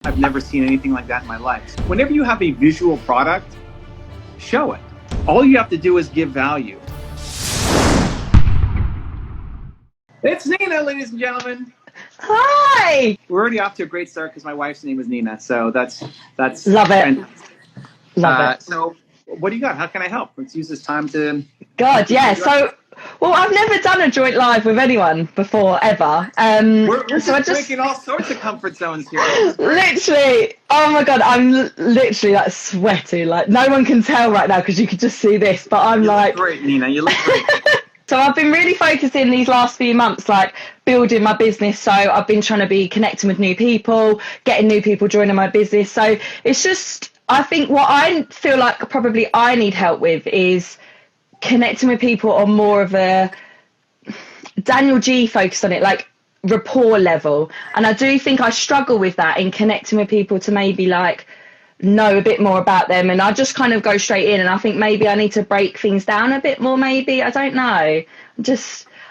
I've never seen anything like that in my life. Whenever you have a visual product, show it. All you have to do is give value. It's Nina, ladies and gentlemen. Hi. We're already off to a great start because my wife's name is Nina, so that's love it. fantastic. Love it. So, what do you got? How can I help? Let's use this time to. God, yeah. So, well, I've never done a joint live with anyone before, ever. We're so I just breaking all sorts of comfort zones here. literally, oh my God, I'm literally like sweaty. Like no one can tell right now because you could just see this, but I'm You like. look great, Nina. You look great. So I've been really focusing these last few months, like building my business. So I've been trying to be connecting with new people, getting new people joining my business. So it's just, I think what I feel like probably I need help with is connecting with people on more of a Daniel G focused on it, like rapport level. And I do think I struggle with that in connecting with people to maybe like know a bit more about them, and I just kind of go straight in, and I think maybe I need to break things down a bit more, maybe. I don't know.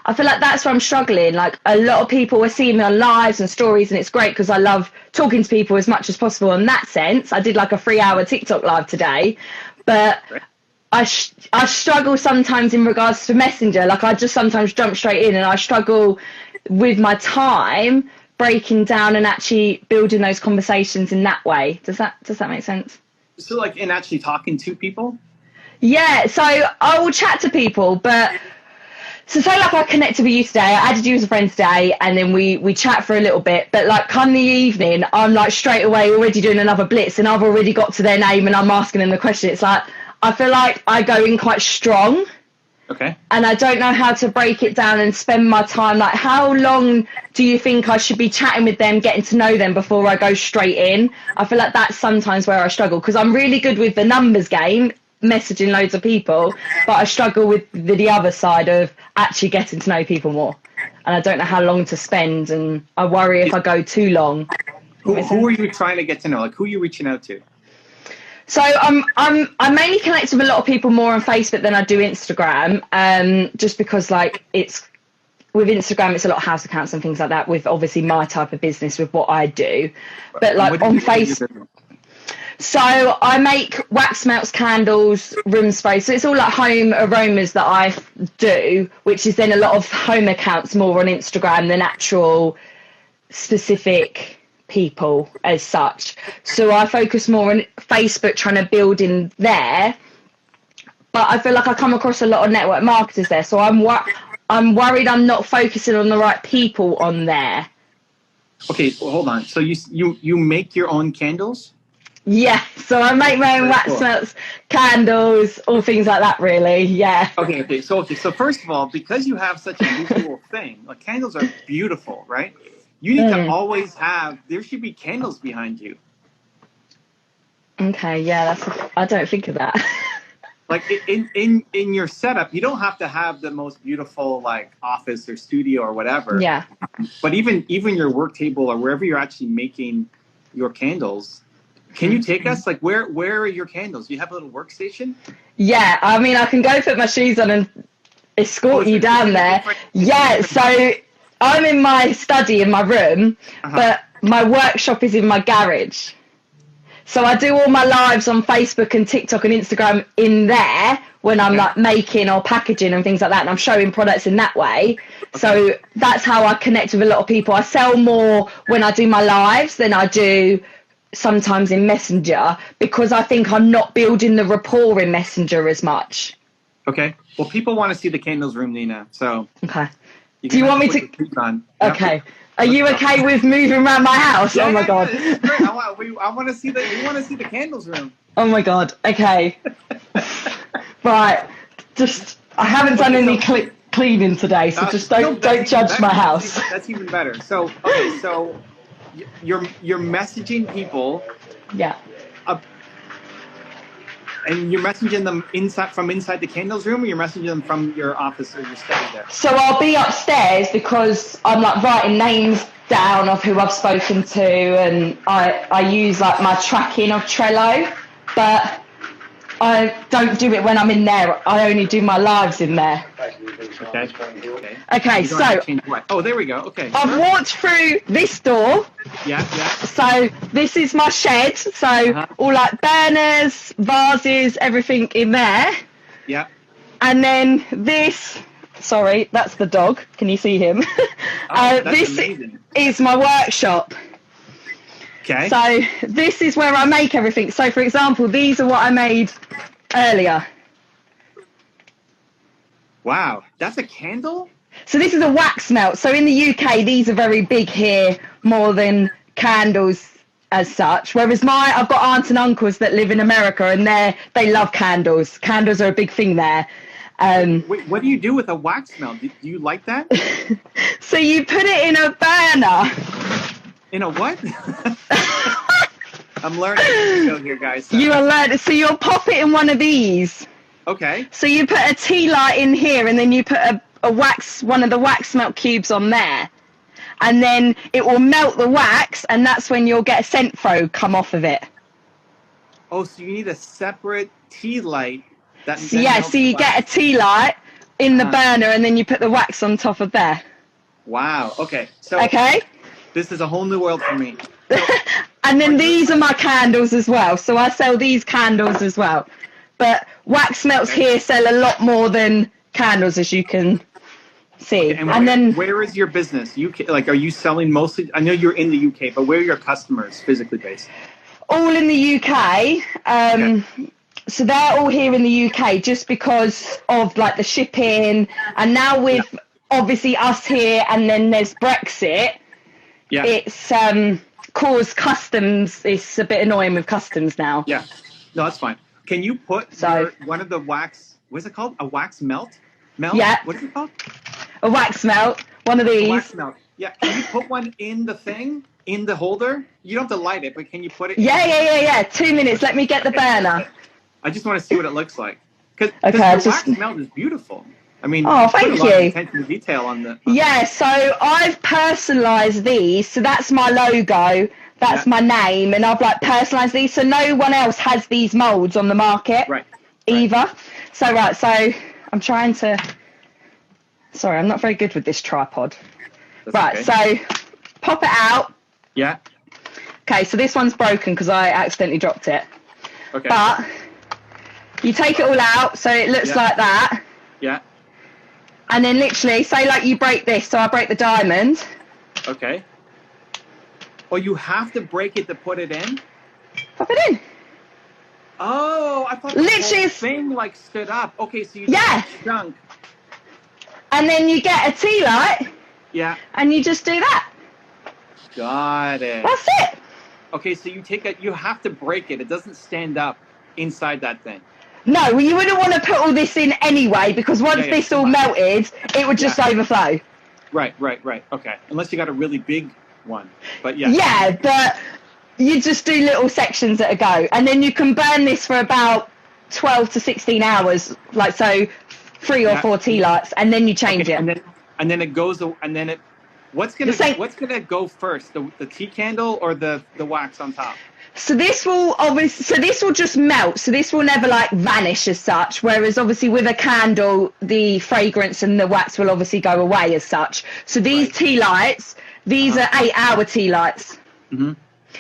I feel like that's where I'm struggling. Like a lot of people are seeing me on lives and stories, and it's great because I love talking to people as much as possible in that sense. I did like a 3-hour TikTok live today, but I struggle sometimes in regards to Messenger. Like I just sometimes jump straight in, and I struggle with my time breaking down and actually building those conversations in that way. Does that make sense? So like in actually talking to people? Yeah, so I will chat to people, but so say like I connected with you today, I added you as a friend today, and then we chat for a little bit, but like come the evening, I'm like straight away already doing another blitz, and I've already got to their name and I'm asking them the question. It's like, I feel like I go in quite strong. Okay. And I don't know how to break it down and spend my time. Like, how long do you think I should be chatting with them, getting to know them before I go straight in? I feel like that's sometimes where I struggle, because I'm really good with the numbers game, messaging loads of people, but I struggle with the other side of actually getting to know people more. And I don't know how long to spend, and I worry if I go too long. Who are you trying to get to know? Like, who are you reaching out to? So I mainly connect with a lot of people more on Facebook than I do Instagram, just because like it's with Instagram it's a lot of house accounts and things like that, with obviously my type of business with what I do. But like on Facebook, so I make wax melts, candles, room spray. So it's all like home aromas that I do, which is then a lot of home accounts more on Instagram than actual specific people as such. So I focus more on Facebook, trying to build in there, but I feel like I come across a lot of network marketers there, so I'm worried I'm not focusing on the right people on there. Okay, well, hold on. So you make your own candles? Yeah, so I make my own wax melts, candles, all things like that, really. Yeah. Okay. So first of all, because you have such a visual thing, like candles are beautiful, right? You need to always there should be candles behind you. Okay, yeah, I don't think of that. Like in your setup, you don't have to have the most beautiful like office or studio or whatever. Yeah. But even your work table or wherever you're actually making your candles, can you take us like where are your candles? Do you have a little workstation? Yeah, I mean I can go put my shoes on and escort you down there. Yeah, so I'm in my study in my room, but my workshop is in my garage. So I do all my lives on Facebook and TikTok and Instagram in there when I'm like making or packaging and things like that, and I'm showing products in that way. So that's how I connect with a lot of people. I sell more when I do my lives than I do sometimes in Messenger, because I think I'm not building the rapport in Messenger as much. Okay. Well, people want to see the candles room, Nina. So okay. Do you want me to? Okay. Are you okay with moving around my house? Yeah, oh my God. Yeah, great. I want to see we want to see the candles room. Oh my God. Okay. Right. Just I haven't done any cleaning today, so just don't judge my house. That's even better. So so you're messaging people. Yeah. And you're messaging them from inside the candles room, or you're messaging them from your office or your study there? So I'll be upstairs because I'm like writing names down of who I've spoken to, and I use like my tracking of Trello. But I don't do it when I'm in there. I only do my lives in there. Okay. Okay, You don't so have to change what? Oh, there we go. Okay. I've walked through this door. Yeah. So this is my shed. So Uh-huh. all like burners, vases, everything in there. Yeah. And then this, sorry, that's the dog. Can you see him? Oh, that's this amazing. is my workshop. Okay. So this is where I make everything. So for example, these are what I made earlier. Wow, that's a candle? So this is a wax melt. So in the UK, these are very big here, more than candles as such. Whereas I've got aunts and uncles that live in America, and they love candles. Candles are a big thing there. Wait, what do you do with a wax melt? Do you like that? So you put it in a burner. In a what? I'm learning as we go here, guys. You are learning. So you'll pop it in one of these. Okay. So you put a tea light in here, and then you put one of the wax melt cubes on there, and then it will melt the wax, and that's when you'll get a scent throw come off of it. Oh, so you need a separate tea light. So you get a tea light in the burner, and then you put the wax on top of there. Wow. Okay. So okay. This is a whole new world for me. And then these are my candles as well. So I sell these candles as well. But wax melts here sell a lot more than candles, as you can see. Okay, and then where is your business? UK, like, are you selling mostly? I know you're in the UK, but where are your customers physically based? All in the UK. So they're all here in the UK just because of like the shipping, and now with obviously us here, and then there's Brexit. Yeah. It's caused customs. It's a bit annoying with customs now. Yeah. No, that's fine. Can you put one of the wax? What's it called? A wax melt? Yeah. What is it called? A wax melt. One of these. A wax melt. Yeah. Can you put one in the thing? In the holder? You don't have to light it, but can you put it? Yeah. 2 minutes. Let me get the burner. I just want to see what it looks like. Because the wax melt is beautiful. I mean, thank you. Put a lot of attention to detail on the. Yeah, so I've personalised these. So that's my logo. That's my name, and I've like personalised these. So no one else has these moulds on the market. Right. Either. So I'm trying to. Sorry, I'm not very good with this tripod. That's okay. So pop it out. Yeah. Okay, so this one's broken because I accidentally dropped it. Okay. But you take it all out, so it looks like that. Yeah. And then literally, say like you break this, so I break the diamond. Okay. Oh, you have to break it to put it in? Pop it in. Oh, I thought the whole thing like stood up. Okay, so you just chunk. And then you get a tea light. Yeah. And you just do that. Got it. That's it. Okay, so you have to break it. It doesn't stand up inside that thing. No, well, you wouldn't want to put all this in anyway, because once this all melted, it would just overflow. Right. Okay. Unless you got a really big one. But yeah. Yeah, but you just do little sections at a go. And then you can burn this for about 12 to 16 hours. Like, so 3 or 4 tea lights, and then you change it. And then it goes, and then it, what's gonna go first? The tea candle or the wax on top? So this will just melt. So this will never like vanish as such. Whereas obviously with a candle, the fragrance and the wax will obviously go away as such. So these tea lights, these are 8-hour tea lights. Mm-hmm.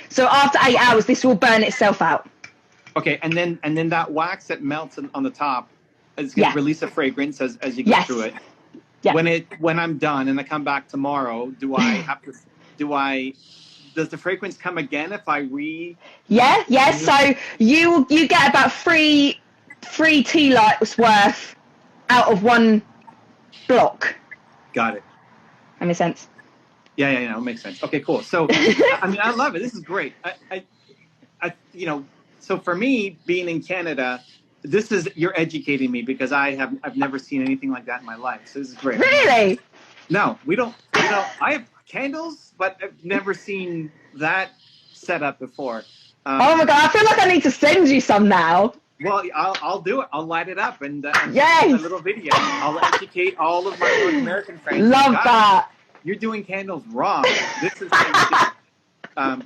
So after 8 hours, this will burn itself out. Okay, and then that wax that melts on the top is going to release a fragrance as you go through it. Yeah. When I'm done and I come back tomorrow, does the fragrance come again if I Yeah. So you get about three tea lights worth out of one block. Got it. That makes sense. Yeah, it makes sense. Okay, cool. So I mean, I love it. This is great. I so for me being in Canada, you're educating me because I've never seen anything like that in my life. So this is great. Really? No, we don't. I have candles, but I've never seen that set up before. Oh my god! I feel like I need to send you some now. Well, I'll do it. I'll light it up and a little video. I'll educate all of my North American friends. Love that. You're doing candles wrong. This is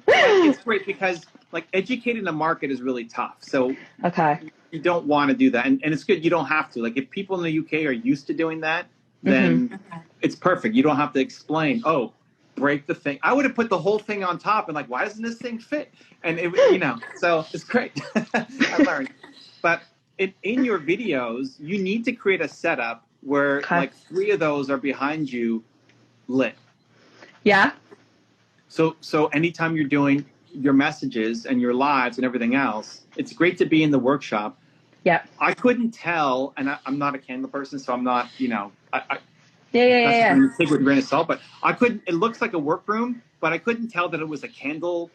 it's great because like educating the market is really tough. So Okay. you don't want to do that. And it's good. You don't have to. Like if people in the UK are used to doing that, then it's perfect. You don't have to explain, oh, break the thing. I would have put the whole thing on top and like, why doesn't this thing fit? And it, you know, so it's great. I learned. But in your videos, you need to create a setup where like 3 of those are behind you lit. Yeah. So anytime you're doing your messages and your lives and everything else, it's great to be in the workshop. Yeah. I couldn't tell, and I'm not a candle person, so I'm not, you know, Yeah. take with a grain of salt, but I couldn't, it looks like a workroom, but I couldn't tell that it was a candle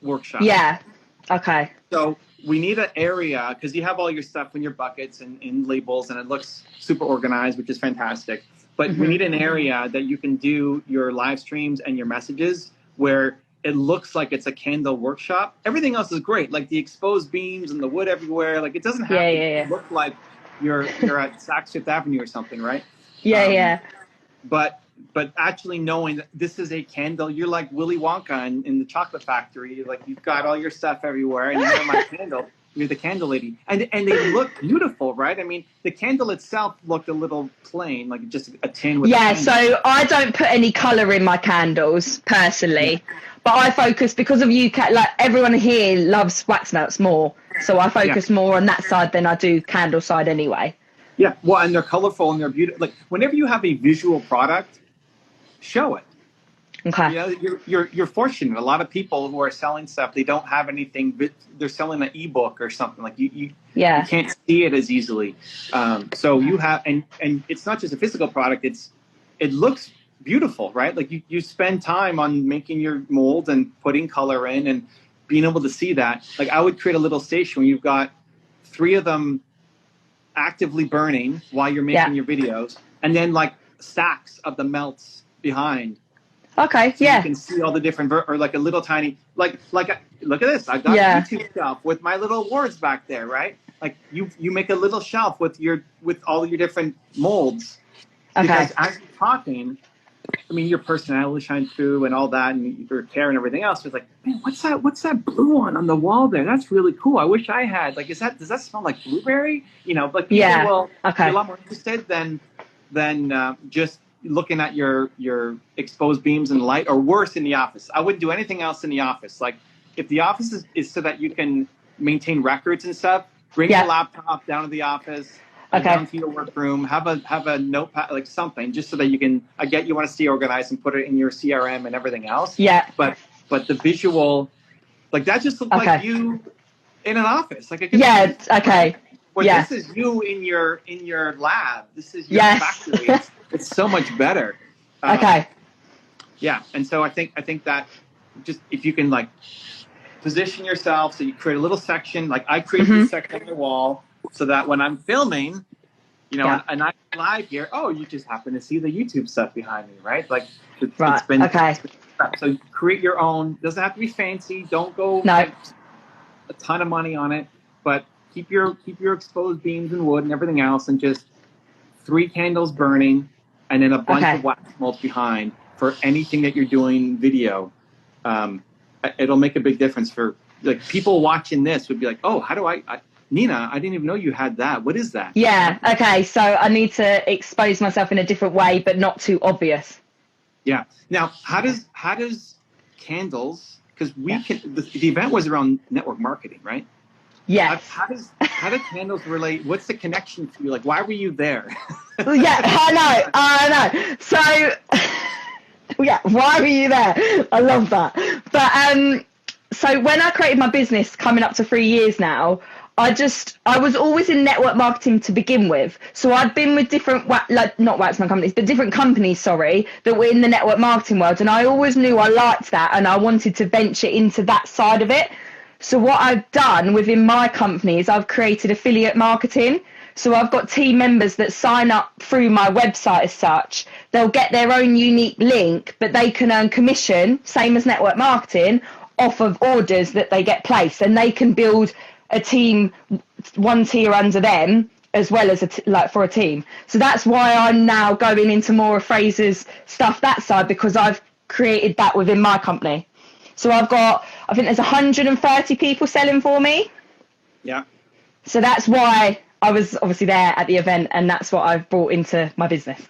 workshop. Yeah. Okay. So we need an area, because you have all your stuff in your buckets and labels, and it looks super organized, which is fantastic. But we need an area that you can do your live streams and your messages where it looks like it's a candle workshop. Everything else is great, like the exposed beams and the wood everywhere. Like it doesn't have to look like you're at Saks Fifth Avenue or something, right? Yeah. But actually knowing that this is a candle, you're like Willy Wonka in the chocolate factory. Like you've got all your stuff everywhere, and you're my candle. You're the candle lady, and they look beautiful, right? I mean, the candle itself looked a little plain, like just a tin with. Yeah, so I don't put any colour in my candles personally, but I focus because of UK. Like everyone here loves wax melts more, so I focus more on that side than I do candle side anyway. Yeah, well, and they're colorful and they're beautiful. Like whenever you have a visual product, show it. Okay. You know, you're fortunate. A lot of people who are selling stuff, they don't have anything. They're selling an ebook or something. Like you can't see it as easily. So you have, and it's not just a physical product. It looks beautiful, right? Like you spend time on making your molds and putting color in and being able to see that. Like I would create a little station where you've got 3 of them actively burning while you're making your videos, and then like stacks of the melts behind. Okay. So you can see all the different or like a little tiny like look at this. I got a YouTube shelf with my little awards back there, right? Like you make a little shelf with all your different molds. Because as you're talking, I mean your personality shines through and all that, and your care and everything else. It's like, man, what's that blue one on the wall there? That's really cool. I wish I had. Like, does that smell like blueberry? You know, like people will be a lot more interested than just looking at your exposed beams and light, or worse, in the office. I wouldn't do anything else in the office. Like if the office is so that you can maintain records and stuff, bring your laptop down to the office, down to your workroom, have a notepad, like something, just so that you can, I get you want to stay organized and put it in your CRM and everything else. Yeah. But the visual, like that just looks like you in an office. Like this is you in your lab. This is your factory. It's so much better. Yeah, and so I think that just if you can like position yourself so you create a little section, like I create this section on the wall so that when I'm filming, you know, and I'm live here, you just happen to see the YouTube stuff behind me, right? Like it's been so create your own. Doesn't have to be fancy. Don't go like a ton of money on it, but keep your exposed beams and wood and everything else, and just 3 candles burning, and then a bunch of wax molds behind for anything that you're doing video. It'll make a big difference for like people watching this would be like, oh, how do I Nina, I didn't even know you had that. What is that? Yeah. Okay. So I need to expose myself in a different way, but not too obvious. Yeah. Now, how does candles, because the event was around network marketing, right? Yeah. How do candles relate? What's the connection to you? Like, why were you there? I know. So, why were you there? I love that. But so when I created my business, coming up to 3 years now, I was always in network marketing to begin with. So I'd been with different, not waxman companies, but different companies, that were in the network marketing world. And I always knew I liked that, and I wanted to venture into that side of it. So what I've done within my company is I've created affiliate marketing. So I've got team members that sign up through my website as such. They'll get their own unique link, but they can earn commission, same as network marketing, off of orders that they get placed. And they can build a team, one tier under them, as well as for a team. So that's why I'm now going into more of Fraser's stuff that side, because I've created that within my company. So I think there's 130 people selling for me. Yeah. So that's why I was obviously there at the event, and that's what I've brought into my business.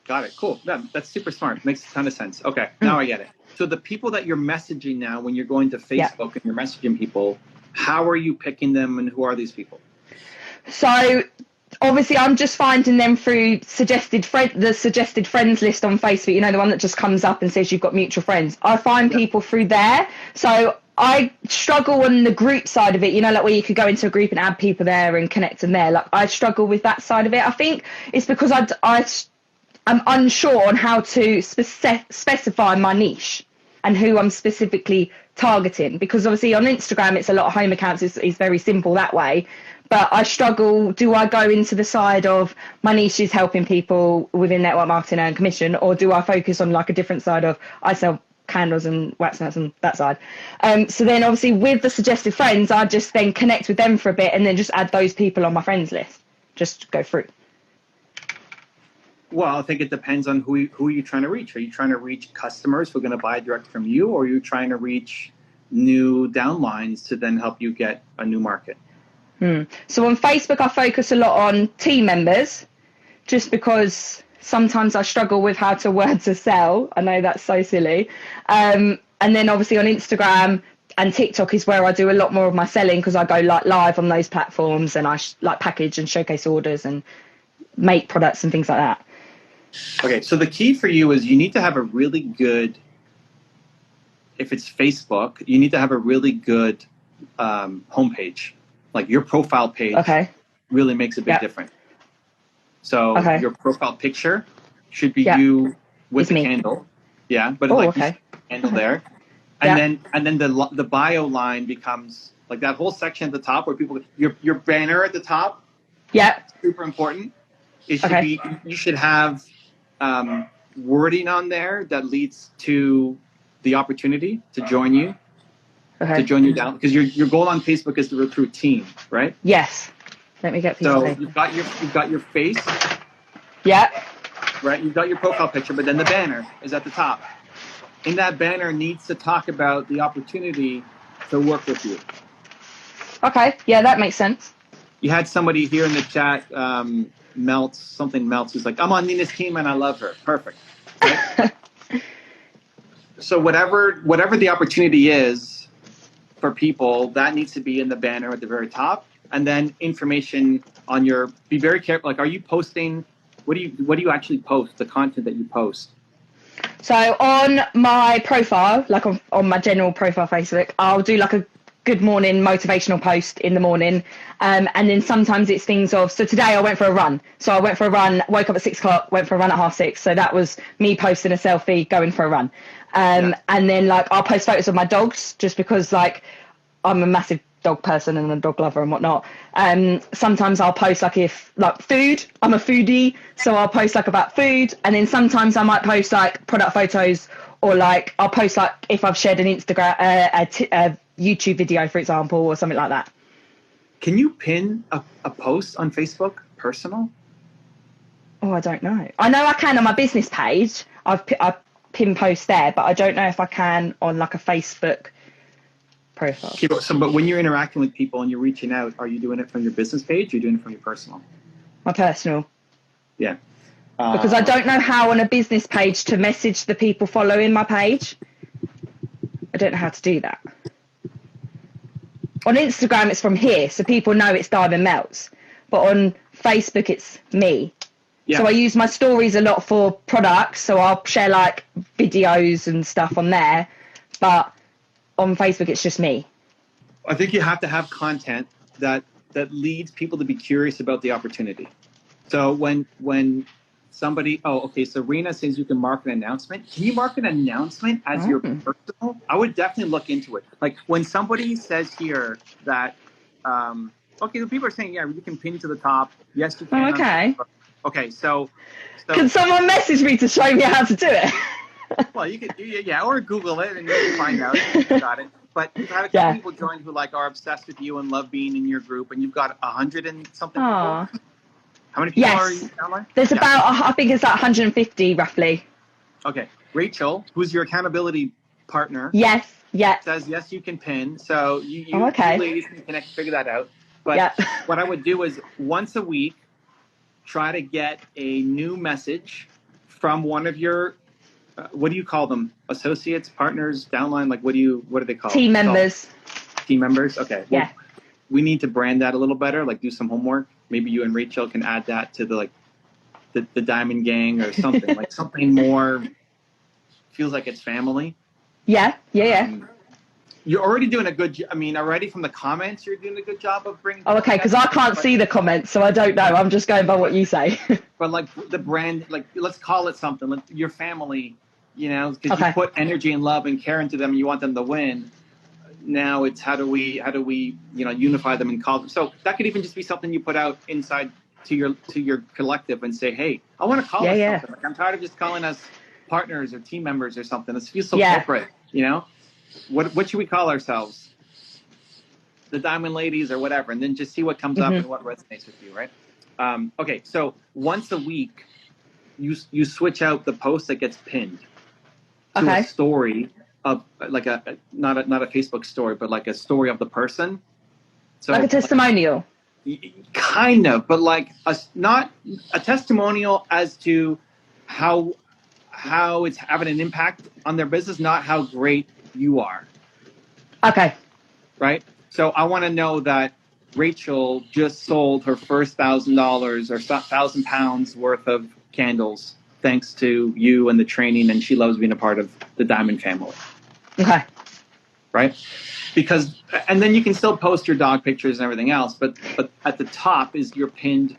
Got it. Cool. That's super smart. Makes a ton of sense. Okay. Now I get it. So the people that you're messaging now, when you're going to Facebook and you're messaging people, how are you picking them, and who are these people? So obviously I'm just finding them through the suggested friends list on Facebook, you know, the one that just comes up and says you've got mutual friends. I find people through there. So I struggle on the group side of it, you know, like where you could go into a group and add people there and connect them there. Like I struggle with that side of it. I think it's because I'm unsure on how to specify my niche and who I'm specifically targeting, because obviously on Instagram it's a lot of home accounts. It's very simple that way. But I struggle, do I go into the side of my niche is helping people within network marketing and commission, or do I focus on like a different side of I sell candles and wax nuts and that side? So then obviously with the suggested friends, I just then connect with them for a bit and then just add those people on my friends list. Just go through. Well, I think it depends on who you're trying to reach. Are you trying to reach customers who are going to buy direct from you, or are you trying to reach new downlines to then help you get a new market? So on Facebook, I focus a lot on team members, just because sometimes I struggle with how to word to sell. I know that's so silly. And then obviously on Instagram and TikTok is where I do a lot more of my selling, because I go like live on those platforms and I like package and showcase orders and make products and things like that. Okay, so the key for you is you need to have a really good, if it's Facebook, you need to have a really good homepage. Like your profile page really makes a big difference. So your profile picture should be you with a candle. Yeah, but you should have a candle there. And then the bio line becomes like that whole section at the top where people, your banner at the top. Yeah. Super important. It should be, you should have wording on there that leads to the opportunity to join you. To join you down, because your goal on Facebook is to recruit team, right? Yes. Let me get people. So you've got your face. Yeah. Right. You've got your profile picture, but then the banner is at the top. And that banner needs to talk about the opportunity to work with you. Okay. Yeah, that makes sense. You had somebody here in the chat, Melts, who's like, I'm on Nina's team and I love her. Perfect. Right? So whatever the opportunity is for people, that needs to be in the banner at the very top, and then information on your. Be very careful. Like, are you posting? What do you actually post? The content that you post. So on my profile, like on my general profile Facebook, I'll do like a good morning motivational post in the morning, and then sometimes it's things of. So today I went for a run. So I went for a run. Woke up at 6 o'clock. Went for a run at 6:30. So that was me posting a selfie going for a run. And then like I'll post photos of my dogs, just because like I'm a massive dog person and a dog lover and whatnot. Sometimes I'll post like food, I'm a foodie, so I'll post like about food. And then sometimes I might post like product photos, or like I'll post like if I've shared an Instagram, a YouTube video, for example, or something like that. Can you pin a post on Facebook personal? Oh, I don't know. I know I can on my business page. I've pin post there, but I don't know if I can on like a Facebook profile. Okay, but when you're interacting with people and you're reaching out, are you doing it from your business page or are you doing it from your personal? My personal. Yeah. Because I don't know how on a business page to message the people following my page. I don't know how to do that. On Instagram, it's from here, so people know it's Diamond Melts. But on Facebook, it's me. Yeah. So I use my stories a lot for products, so I'll share like videos and stuff on there. But on Facebook, it's just me. I think you have to have content that leads people to be curious about the opportunity. So when somebody, so Rena says you can mark an announcement. Can you mark an announcement as your personal? I would definitely look into it. Like when somebody says here that, the people are saying, yeah, you can pin to the top. Yes, you can. Okay. Okay, so can someone message me to show me how to do it? Well, you could, or Google it and you can find out if you got it. But you've had a couple people join who like are obsessed with you and love being in your group, and you've got 100 and something people. How many people are you down there? There's about, I think it's like 150 roughly. Okay, Rachel, who's your accountability partner. Yes. Yeah. says yes, you can pin. So Oh, you okay. ladies can connect, figure that out. But Yeah. what I would do is once a week, try to get a new message from one of your what do you call them? Associates, partners, downline? Like what are they called? Team members. Team members. Okay. Well, Yeah. we need to brand that a little better. Like do some homework. Maybe you and Rachel can add that to the Diamond Gang or something like something more feels like it's family. Yeah. You're already doing a good. I mean, already from the comments, you're doing a good job of bringing. Oh, okay, because I can't see the comments, so I don't know. I'm just going by what you say. But like the brand, like let's call it something. Like your family, because you put energy and love and care into them, and you want them to win. Now it's how do we unify them and call them. So that could even just be something you put out inside to your collective and say, hey, I want to call us something. Like I'm tired of just calling us partners or team members or something. This feels so corporate, What should we call ourselves? The Diamond Ladies or whatever, and then just see what comes up and what resonates with you, right? Okay, so once a week, you switch out the post that gets pinned to a story of like not a Facebook story, but like a story of the person. So like a testimonial. Kind of, but like not a testimonial as to how it's having an impact on their business, not how great you are. Okay. Right? So I want to know that Rachel just sold her first $1,000 or £1,000 worth of candles thanks to you and the training, and she loves being a part of the Diamond family. Okay. Right? Because, and then you can still post your dog pictures and everything else, but at the top is your pinned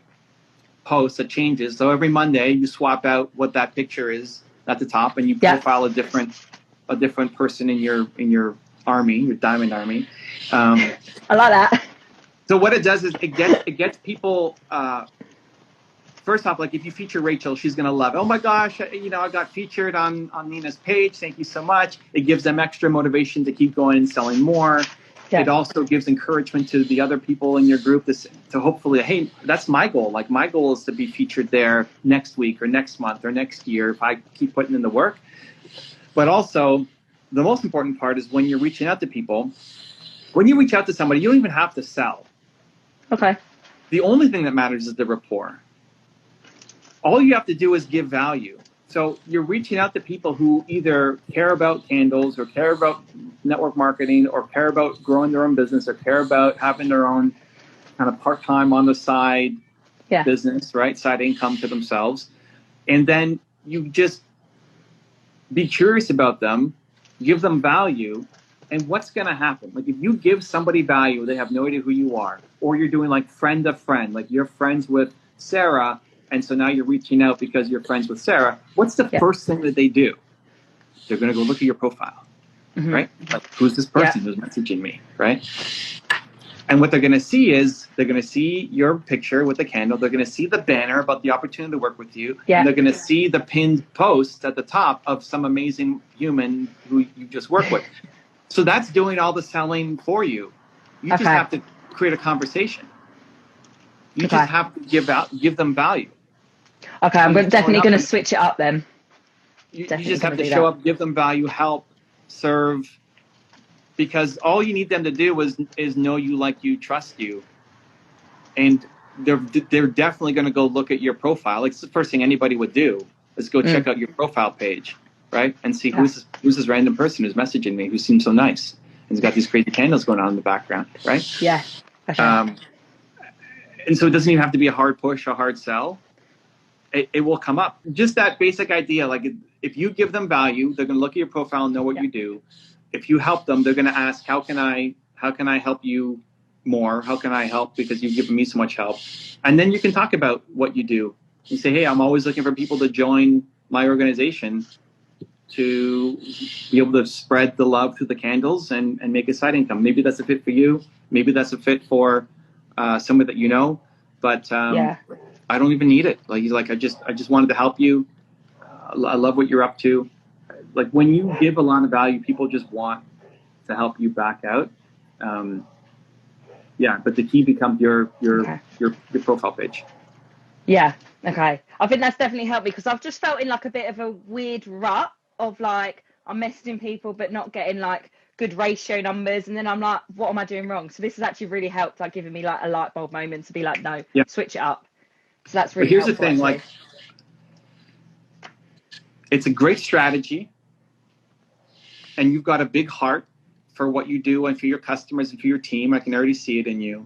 post that changes. So every Monday you swap out what that picture is at the top, and you profile a different person in your army, your Diamond army. I like that. So what it does is it gets people. First off, like if you feature Rachel, she's gonna love it. Oh my gosh, I got featured on Nina's page. Thank you so much. It gives them extra motivation to keep going and selling more. Yeah. It also gives encouragement to the other people in your group to hopefully, hey, that's my goal. Like my goal is to be featured there next week or next month or next year if I keep putting in the work. But also, the most important part is when you're reaching out to people. When you reach out to somebody, you don't even have to sell. Okay. The only thing that matters is the rapport. All you have to do is give value. So you're reaching out to people who either care about candles or care about network marketing or care about growing their own business or care about having their own kind of part-time on the side business, right? Side income to themselves. And then you just be curious about them, give them value, and what's going to happen? Like if you give somebody value, they have no idea who you are, or you're doing like friend of friend, like you're friends with Sarah, and so now you're reaching out because you're friends with Sarah. What's the first thing that they do? They're going to go look at your profile, right? Like, who's this person who's messaging me, right? And what they're going to see is they're going to see your picture with the candle. They're going to see the banner about the opportunity to work with you. Yeah. And they're going to see the pinned post at the top of some amazing human who you just work with. So that's doing all the selling for you. You just have to create a conversation. You just have to give them value. Okay, I'm definitely going to switch it up then. You just have to show up, give them value, help, serve, because all you need them to do is know you, like you, trust you, and they're definitely going to go look at your profile. Like it's the first thing anybody would do is go check out your profile page, right, and see who's this random person who's messaging me who seems so nice and has got these crazy candles going on in the background, right? Yeah. Okay. And so it doesn't even have to be a hard push, a hard sell. It will come up. Just that basic idea. Like if you give them value, they're going to look at your profile and know what you do. If you help them, they're going to ask, how can I help you more? How can I help? Because you've given me so much help. And then you can talk about what you do. You say, hey, I'm always looking for people to join my organization to be able to spread the love through the candles and make a side income. Maybe that's a fit for you. Maybe that's a fit for somebody that you know. But I don't even need it. Like he's like, I just wanted to help you. I love what you're up to. Like when you give a lot of value, people just want to help you back out. But the key becomes your profile page. Yeah. Okay. I think that's definitely helped me because I've just felt in like a bit of a weird rut of like I'm messaging people but not getting like good ratio numbers, and then I'm like, what am I doing wrong? So this has actually really helped, like giving me like a light bulb moment to be like, no, switch it up. So that's really But here's helpful, the thing, actually. like, it's a great strategy, and you've got a big heart for what you do and for your customers and for your team. I can already see it in you.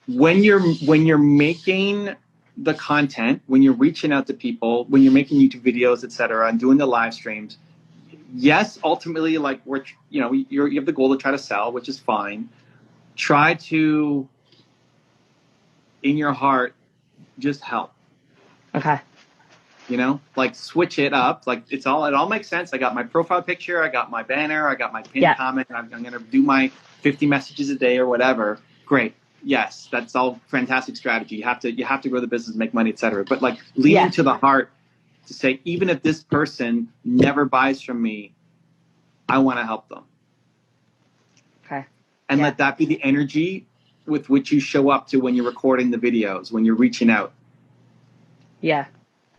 When you're making the content, when you're reaching out to people, when you're making YouTube videos, etc., and doing the live streams, yes, ultimately, like you have the goal to try to sell, which is fine. Try to, in your heart, just help. Okay. You know, like switch it up. Like it all makes sense. I got my profile picture, I got my banner, I got my pinned comment. I'm going to do my 50 messages a day or whatever. Great. Yes, that's all fantastic strategy. You have to grow the business, make money, etc. But like leaning to the heart to say, even if this person never buys from me, I want to help them. Okay. And let that be the energy with which you show up to when you're recording the videos, when you're reaching out. Yeah.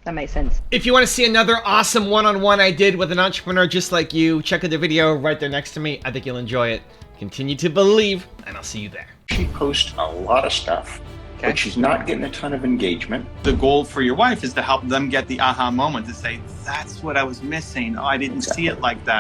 That makes sense. If you want to see another awesome one-on-one I did with an entrepreneur just like you, check out the video right there next to me. I think you'll enjoy it. Continue to believe, and I'll see you there. She posts a lot of stuff, but she's not getting a ton of engagement. The goal for your wife is to help them get the aha moment, to say, that's what I was missing. Oh, I didn't see it like that.